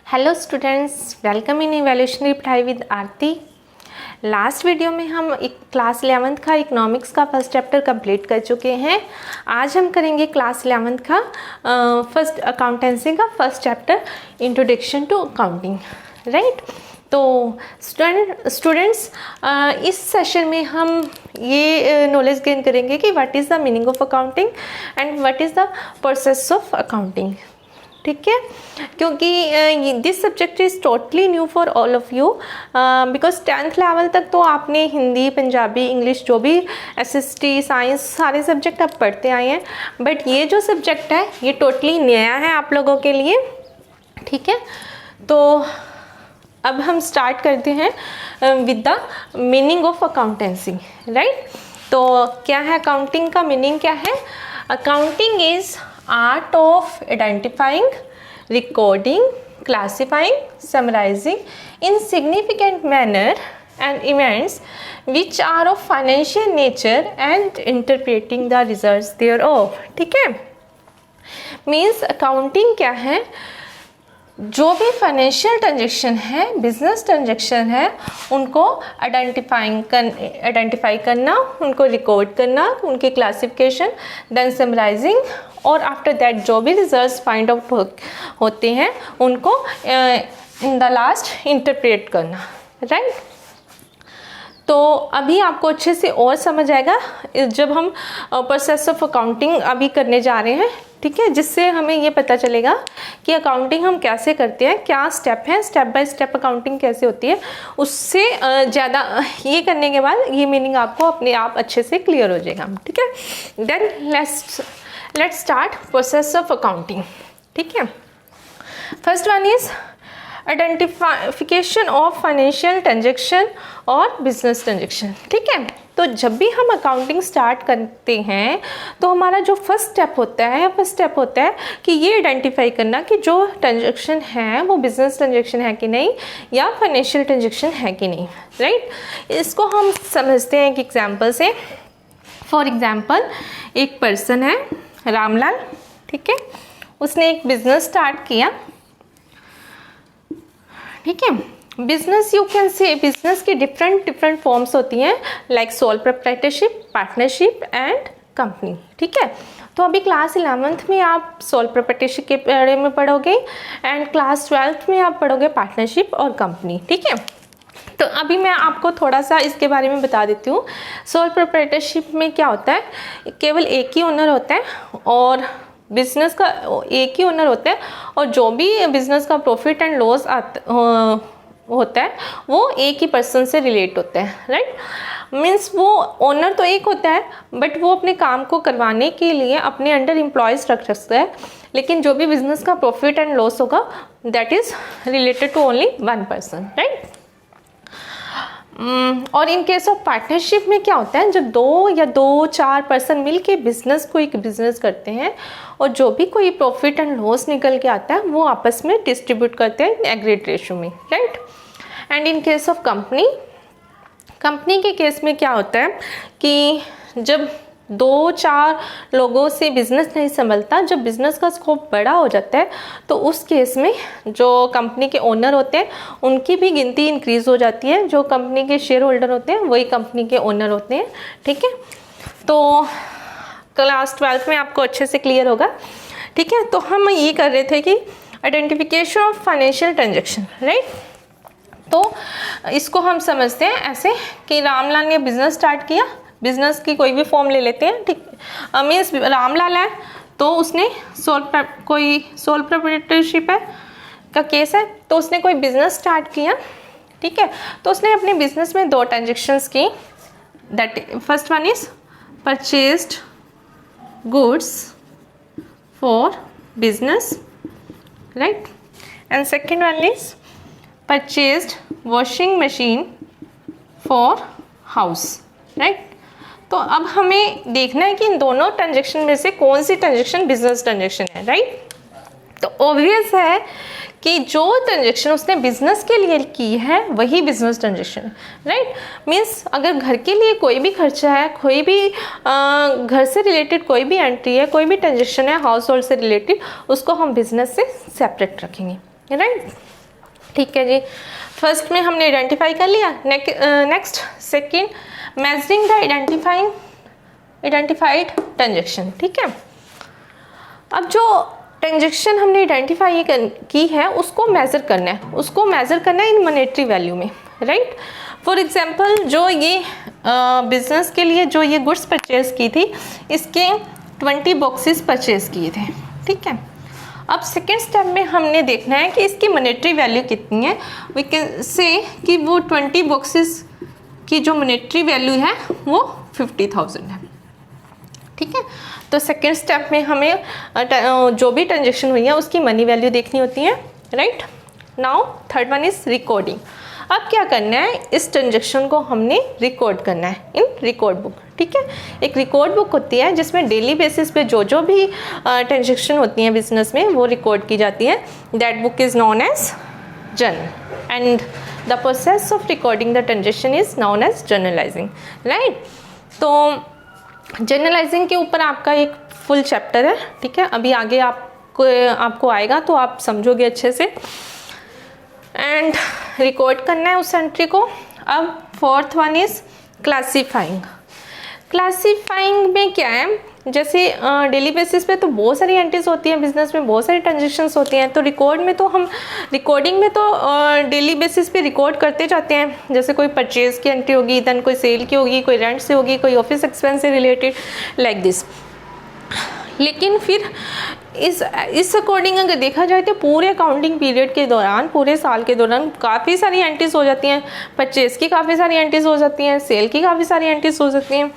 Hello students, welcome in इवैल्यूएशनरी पढ़ाई with Aarti. Last video में हम एक क्लास 11th का इकोनॉमिक्स का फर्स्ट चैप्टर कंप्लीट कर चुके हैं। आज हम करेंगे क्लास 11th का फर्स्ट अकाउंटेंसी का first chapter introduction to accounting, right. तो स्टूडेंट्स इस सेशन में हम ये नॉलेज गेन करेंगे कि what is the meaning of accounting and what is the process of accounting, ठीक है। क्योंकि this subject is totally new for all of you because 10th level तक तो आपने हिंदी, पंजाबी, इंग्लिश जो भी एसएसटी, साइंस सारे सब्जेक्ट आप पढ़ते आए हैं, बट ये जो सब्जेक्ट है ये टोटली नया है आप लोगों के लिए, ठीक है। तो अब हम स्टार्ट करते हैं with the meaning of accountancy, right. तो क्या है अकाउंटिंग का मीनिंग, क्या है? Accounting is art of identifying, recording, classifying, summarizing in significant manner and events which are of financial nature and interpreting the results thereof, ठीक है। Means accounting क्या है? जो भी फाइनेंशियल ट्रांजेक्शन है, बिजनेस ट्रांजेक्शन है, उनको आइडेंटिफाई करना, उनको रिकॉर्ड करना, उनकी क्लासिफिकेशन, देन समराइजिंग, और आफ्टर दैट जो भी रिजल्ट्स फाइंड आउट होते हैं उनको इन द लास्ट इंटरप्रेट करना, राइट। तो अभी आपको अच्छे से और समझ आएगा जब हम प्रोसेस ऑफ अकाउंटिंग अभी करने जा रहे हैं, ठीक है, जिससे हमें ये पता चलेगा कि अकाउंटिंग हम कैसे करते हैं, क्या स्टेप है, स्टेप बाय स्टेप अकाउंटिंग कैसे होती है। उससे ज़्यादा ये करने के बाद ये मीनिंग आपको अपने आप अच्छे से क्लियर हो जाएगा, ठीक है। Then let's start process of accounting, ठीक है। First one is identification of financial transaction और बिजनेस ट्रांजेक्शन, ठीक है। तो जब भी हम अकाउंटिंग स्टार्ट करते हैं तो हमारा जो फर्स्ट स्टेप होता है कि ये आइडेंटिफाई करना कि जो ट्रांजेक्शन है वो बिजनेस ट्रांजेक्शन है कि नहीं या फाइनेंशियल ट्रांजेक्शन है कि नहीं, राइट। इसको हम समझते हैं एक एग्जांपल से। फॉर एग्जांपल एक पर्सन है रामलाल, ठीक है, उसने एक बिजनेस स्टार्ट किया, ठीक है। Business, you can say business की डिफरेंट फॉर्म्स होती हैं, like sole proprietorship, partnership and company, ठीक है। तो अभी क्लास 11th में आप सोल प्रोप्राइटरशिप के बारे में पढ़ोगे एंड क्लास 12th में आप पढ़ोगे पार्टनरशिप और कंपनी, ठीक है। तो अभी मैं आपको थोड़ा सा इसके बारे में बता देती हूँ। सोल प्रोप्राइटरशिप में क्या होता है, केवल एक ही ओनर होता है और बिजनेस का एक ही ओनर होता है, और जो भी बिजनेस का प्रॉफिट एंड लॉस होता है वो एक ही पर्सन से रिलेट होता है, राइट। मीन्स वो ओनर तो एक होता है बट वो अपने काम को करवाने के लिए अपने अंडर एम्प्लॉयज़ रख सकता है, लेकिन जो भी बिजनेस का प्रॉफिट एंड लॉस होगा that is related to only one person, right. और इन केस ऑफ पार्टनरशिप में क्या होता है, जब 2 या 4 पर्सन मिलके बिजनेस को एक बिजनेस करते हैं और जो भी कोई प्रॉफिट एंड लॉस निकल के आता है वो आपस में डिस्ट्रीब्यूट करते हैं एग्रीड रेशियो में, right. And in case of company के केस में क्या होता है कि जब 2-4 लोगों से बिज़नेस नहीं संभलता, जब बिज़नेस का स्कोप बड़ा हो जाता है तो उस केस में जो कंपनी के ओनर होते हैं उनकी भी गिनती इंक्रीज़ हो जाती है। जो कंपनी के शेयर होल्डर होते हैं वही कंपनी के ओनर होते हैं, ठीक है। तो क्लास 12th में आपको अच्छे से क्लियर होगा, ठीक है। तो हम ये कर रहे थे कि identification of financial transaction, right. तो इसको हम समझते हैं ऐसे कि रामलाल ने बिज़नेस स्टार्ट किया, बिजनेस की कोई भी फॉर्म ले लेते हैं, ठीक। मीन्स रामलाल है तो उसने कोई सोल प्रोप्राइटरशिप है का केस है, तो उसने कोई बिजनेस स्टार्ट किया, ठीक है। तो उसने अपने बिजनेस में 2 ट्रांजेक्शन्स की, that first one is purchased goods for business, right, and second one is purchased washing machine for house, right. तो अब हमें देखना है कि इन दोनों ट्रांजेक्शन में से कौन सी ट्रांजेक्शन बिजनेस ट्रांजेक्शन है, राइट। तो ऑब्वियस है कि जो ट्रांजेक्शन उसने बिजनेस के लिए की है वही बिजनेस ट्रांजेक्शन है, राइट। मीन्स अगर घर के लिए कोई भी खर्चा है, कोई भी घर से रिलेटेड कोई भी एंट्री है, कोई भी ट्रांजेक्शन है हाउस होल्ड से रिलेटेड, उसको हम बिजनेस से सेपरेट रखेंगे, राइट। ठीक है जी, फर्स्ट में हमने आइडेंटिफाई कर लिया। Next second, measuring the identified transaction. ठीक है, अब जो ट्रांजेक्शन हमने आइडेंटिफाई की है उसको मेज़र करना है, उसको मेज़र करना है इन मॉनेटरी वैल्यू में, राइट। फॉर एग्जांपल जो ये बिजनेस के लिए जो ये गुड्स परचेज की थी, इसके 20 बॉक्सेस परचेज किए थे। ठीक है, अब सेकेंड स्टेप में हमने देखना है कि इसकी मॉनेटरी वैल्यू कितनी है। वी कैन से कि वो 20 बॉक्सेस की जो मॉनेटरी वैल्यू है वो 50,000 है। ठीक है, तो सेकेंड स्टेप में हमें जो भी ट्रांजेक्शन हुई है उसकी मनी वैल्यू देखनी होती है, right. Now third one is recording. अब क्या करना है, इस ट्रांजेक्शन को हमने रिकॉर्ड करना है इन रिकॉर्ड बुक। ठीक है, एक रिकॉर्ड बुक होती है जिसमें डेली बेसिस पे जो भी ट्रांजेक्शन होती हैं बिजनेस में वो रिकॉर्ड की जाती है। That book is known as journal and the process of recording the transaction is known as journalising, right. तो जर्नलाइजिंग के ऊपर आपका एक फुल चैप्टर है। ठीक है, अभी आगे आपको आएगा तो आप समझोगे अच्छे से। एंड रिकॉर्ड करना है उस एंट्री को। अब fourth one is classifying. Classifying में क्या है, जैसे डेली बेसिस पे तो बहुत सारी एंट्रीज होती हैं, बिजनेस में बहुत सारी ट्रांजेक्शन्स होती हैं, तो रिकॉर्डिंग में तो डेली बेसिस पे रिकॉर्ड करते जाते हैं। जैसे कोई परचेज की एंट्री होगी, देन कोई सेल की होगी, कोई रेंट से होगी, कोई ऑफिस एक्सपेंस से रिलेटेड, लाइक दिस। लेकिन फिर इस अकॉर्डिंग अगर देखा जाए तो पूरे अकाउंटिंग पीरियड के दौरान, पूरे साल के दौरान काफ़ी सारी एंट्रीज हो जाती हैं। परचेज की काफ़ी सारी एंट्रीज हो जाती हैं, सेल की काफ़ी सारी एंट्रीज हो जाती हैं।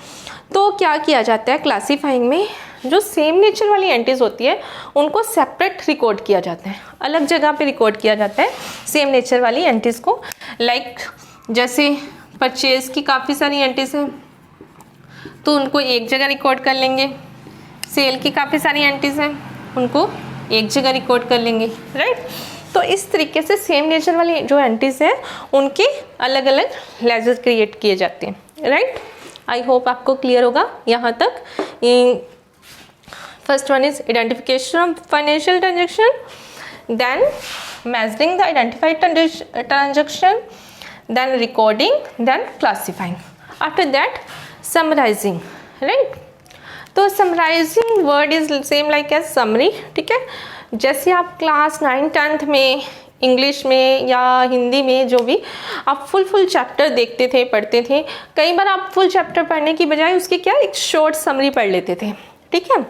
तो क्या किया जाता है, क्लासीफाइंग में जो सेम नेचर वाली एंट्रीज होती है उनको सेपरेट रिकॉर्ड किया जाता है, अलग जगह पे रिकॉर्ड किया जाता है सेम नेचर वाली एंट्रीज को। लाइक जैसे परचेज की काफ़ी सारी एंट्रीज हैं तो उनको एक जगह रिकॉर्ड कर लेंगे, सेल की काफ़ी सारी एंट्रीज हैं उनको एक जगह रिकॉर्ड कर लेंगे, राइट। तो इस तरीके से सेम नेचर वाली जो एंट्रीज हैं उनके अलग अलग लेजर क्रिएट किए जाते हैं, राइट। आई होप आपको क्लियर होगा यहाँ तक। First one is identification of financial transaction, then measuring the identified transaction, then recording, then classifying. After that summarising, right. तो summarising word is same like as summary. ठीक है, जैसे आप class 9th 10th में English में या हिंदी में जो भी आप फुल चैप्टर देखते थे, पढ़ते थे, कई बार आप फुल चैप्टर पढ़ने की बजाय उसकी क्या एक शॉर्ट समरी पढ़ लेते थे। ठीक है,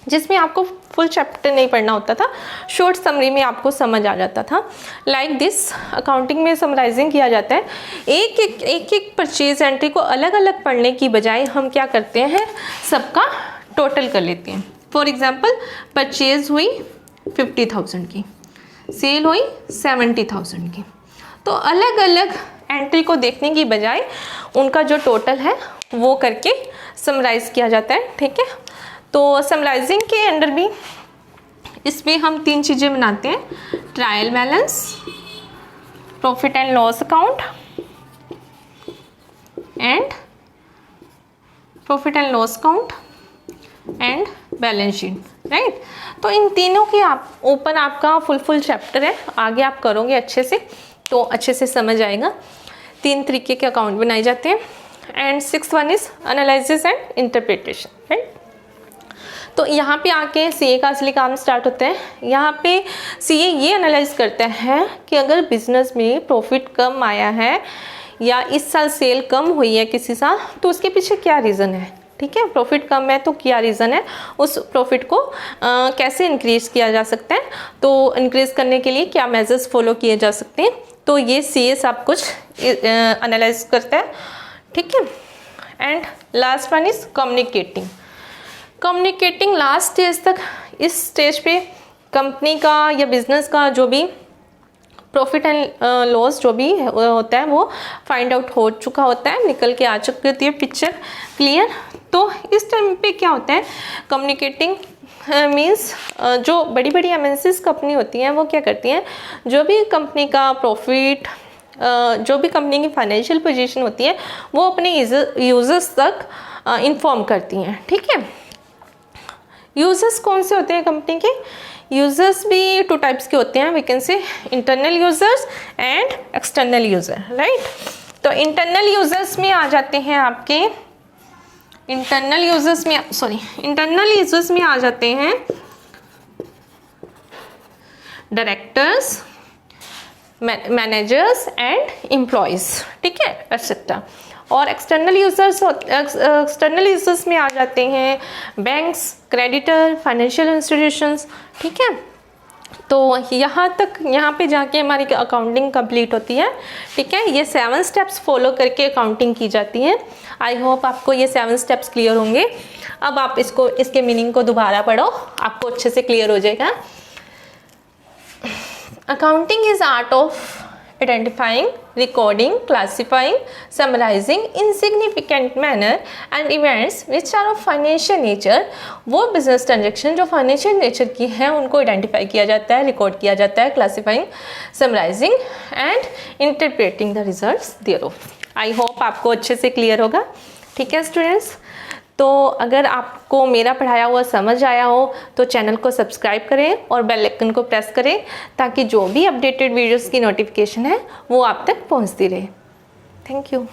जिसमें आपको फुल चैप्टर नहीं पढ़ना होता था, शॉर्ट समरी में आपको समझ आ जाता था। लाइक दिस अकाउंटिंग में समराइजिंग किया जाता है। एक परचेज एंट्री को अलग अलग पढ़ने की बजाय हम क्या करते हैं, सबका टोटल कर लेते हैं। फॉर एग्जांपल परचेज हुई 50,000 की, सेल हुई 70,000 की, तो अलग अलग एंट्री को देखने की बजाय उनका जो टोटल है वो करके समराइज किया जाता है। ठीक है, तो समराइजिंग के अंडर भी इसमें हम 3 चीज़ें बनाते हैं, trial balance, profit and loss account and profit and loss account and balance sheet, right. तो इन तीनों के ऊपर आपका फुल चैप्टर है, आगे आप करोगे अच्छे से तो अच्छे से समझ आएगा। 3 तरीके के अकाउंट बनाए जाते हैं। And 6th one is analysis and interpretation, right. तो यहाँ पे आके सीए का असली काम स्टार्ट होता है। यहाँ पे सीए ये एनालाइज करता है कि अगर बिजनेस में प्रॉफिट कम आया है या इस साल सेल कम हुई है किसी साल, तो उसके पीछे क्या रीज़न है। ठीक है, प्रॉफिट कम है तो क्या रीज़न है, उस प्रॉफिट को कैसे इंक्रीज किया जा सकता है, तो इंक्रीज करने के लिए क्या मेजर्स फॉलो किए जा सकते हैं। तो ये सीए सब कुछ एनालाइज करता है। ठीक है, and last one is communicating. Communicating last stage तक, इस स्टेज पे कंपनी का या बिजनेस का जो भी प्रॉफिट एंड लॉस जो भी होता है वो फाइंड आउट हो चुका होता है, निकल के आ चुकी होती है पिक्चर क्लियर। तो इस टाइम पे क्या होता है, कम्युनिकेटिंग मीन्स जो बड़ी बड़ी एमएनसीज कंपनी होती हैं वो क्या करती हैं, जो भी कंपनी का प्रॉफिट, जो भी कंपनी की फाइनेंशियल पोजीशन होती है वो अपने यूजर्स तक इन्फॉर्म करती हैं। ठीक है, यूजर्स कौन से होते हैं कंपनी के? यूजर्स भी टू टाइप्स के होते हैं, we can say internal users and external user, right. तो इंटरनल यूजर्स में आ जाते हैं आपके, इंटरनल यूजर्स में आ जाते हैं डायरेक्टर्स, मैनेजर्स एंड एम्प्लॉयज़, ठीक है, एक्सेट्रा। और एक्सटर्नल यूजर्स में आ जाते हैं बैंक्स, क्रेडिटर, फाइनेंशियल इंस्टीट्यूशंस, ठीक है। तो यहाँ पे जाके हमारी अकाउंटिंग कंप्लीट होती है, ठीक है। ये 7 स्टेप्स फॉलो करके अकाउंटिंग की जाती है। आई होप आपको ये 7 स्टेप्स क्लियर होंगे। अब आप इसके मीनिंग को दोबारा पढ़ो, आपको अच्छे से क्लियर हो जाएगा। Accounting is art of identifying, recording, classifying, summarizing in significant manner and events which are of financial nature। वो business transaction जो financial nature की है उनको identify किया जाता है, record किया जाता है, classifying, summarizing and interpreting the results thereof। I hope आपको अच्छे से clear होगा, ठीक है स्टूडेंट्स। तो अगर आपको मेरा पढ़ाया हुआ समझ आया हो तो चैनल को सब्सक्राइब करें और बेल आइकन को प्रेस करें ताकि जो भी अपडेटेड वीडियोस की नोटिफिकेशन है वो आप तक पहुंचती रहे। Thank you.